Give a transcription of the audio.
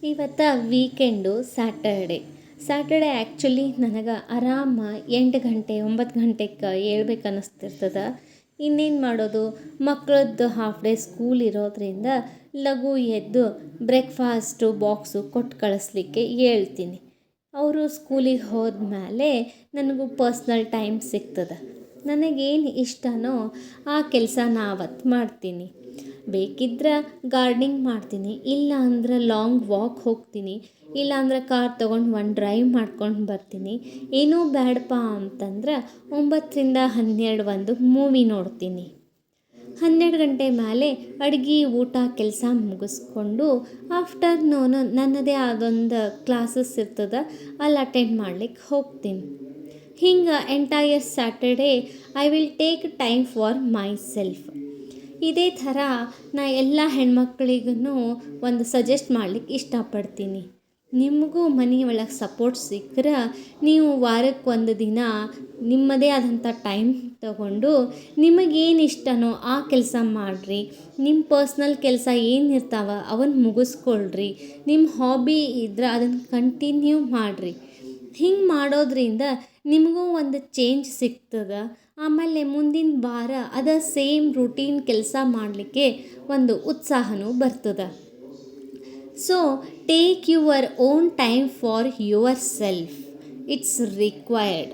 ಇವತ್ತು weekend Saturday actually ನನಗೆ ಆರಾಮ 8 ಗಂಟೆ 9 ಗಂಟೆಗೆ ಏಳ್ಬೇಕು ಅನ್ನಿಸ್ತಿರ್ತದೆ. ಇನ್ನೇನು ಮಾಡೋದು, ಮಕ್ಕಳದ್ದು ಹಾಫ್ ಡೇ ಸ್ಕೂಲ್ ಇರೋದ್ರಿಂದ ಲಘು ಎದ್ದು ಬ್ರೇಕ್ಫಾಸ್ಟು ಬಾಕ್ಸು ಕೊಟ್ಟು ಕಳಿಸ್ಲಿಕ್ಕೆ ಹೇಳ್ತೀನಿ. ಅವರು ಸ್ಕೂಲಿಗೆ ಹೋದ್ಮೇಲೆ ನನಗೂ ಪರ್ಸ್ನಲ್ ಟೈಮ್ ಸಿಗ್ತದೆ. ನನಗೇನು ಇಷ್ಟನೋ ಆ ಕೆಲಸನ ಆವತ್ತು ಮಾಡ್ತೀನಿ. ಬೇಕಿದ್ರೆ ಗಾರ್ಡ್ನಿಂಗ್ ಮಾಡ್ತೀನಿ, ಇಲ್ಲ ಅಂದ್ರೆ ಲಾಂಗ್ ವಾಕ್ ಹೋಗ್ತೀನಿ, ಇಲ್ಲಾಂದ್ರೆ ಕಾರ್ ತೊಗೊಂಡು ಒಂದು ಡ್ರೈವ್ ಮಾಡ್ಕೊಂಡು ಬರ್ತೀನಿ. ಏನೂ ಬೇಡಪ್ಪ ಅಂತಂದ್ರೆ 9ರಿಂದ 12 ಒಂದು ಮೂವಿ ನೋಡ್ತೀನಿ. 12 ಗಂಟೆ ಮೇಲೆ ಅಡುಗೆ ಊಟ ಕೆಲಸ ಮುಗಿಸ್ಕೊಂಡು ಆಫ್ಟರ್ನೂನು ನನ್ನದೇ ಆದೊಂದು ಕ್ಲಾಸಸ್ ಇರ್ತದೆ, ಅಲ್ಲಿ ಅಟೆಂಡ್ ಮಾಡ್ಲಿಕ್ಕೆ ಹೋಗ್ತೀನಿ. ಹಿಂಗೆ entire Saturday I will take time for my self. ಇದೇ ಥರ ನಾ ಎಲ್ಲ ಹೆಣ್ಮಕ್ಳಿಗೂ ಒಂದು ಸಜೆಸ್ಟ್ ಮಾಡ್ಲಿಕ್ಕೆ ಇಷ್ಟಪಡ್ತೀನಿ. ನಿಮಗೂ ಮನೆಯೊಳಗೆ ಸಪೋರ್ಟ್ ಸಿಕ್ಕರೆ ನೀವು ವಾರಕ್ಕೆ ಒಂದು ದಿನ ನಿಮ್ಮದೇ ಆದಂಥ ಟೈಮ್ ತಗೊಂಡು ನಿಮಗೇನು ಇಷ್ಟನೋ ಆ ಕೆಲಸ ಮಾಡಿರಿ. ನಿಮ್ಮ ಪರ್ಸ್ನಲ್ ಕೆಲಸ ಏನಿರ್ತಾವ ಅವನ್ನ ಮುಗಿಸ್ಕೊಳ್ರಿ. ನಿಮ್ಮ ಹಾಬಿ ಇದ್ರೆ ಅದನ್ನು ಕಂಟಿನ್ಯೂ ಮಾಡಿರಿ. ಹಿಂಗೆ ಮಾಡೋದ್ರಿಂದ ನಿಮಗೂ ಒಂದು ಚೇಂಜ್ ಸಿಗ್ತದೆ. ಆಮೇಲೆ ಮುಂದಿನ ವಾರ ಅದ ಸೇಮ್ ರೂಟೀನ್ ಕೆಲಸ ಮಾಡಲಿಕ್ಕೆ ಒಂದು ಉತ್ಸಾಹನೂ ಬರ್ತದೆ. So take your own time for your self. It's required.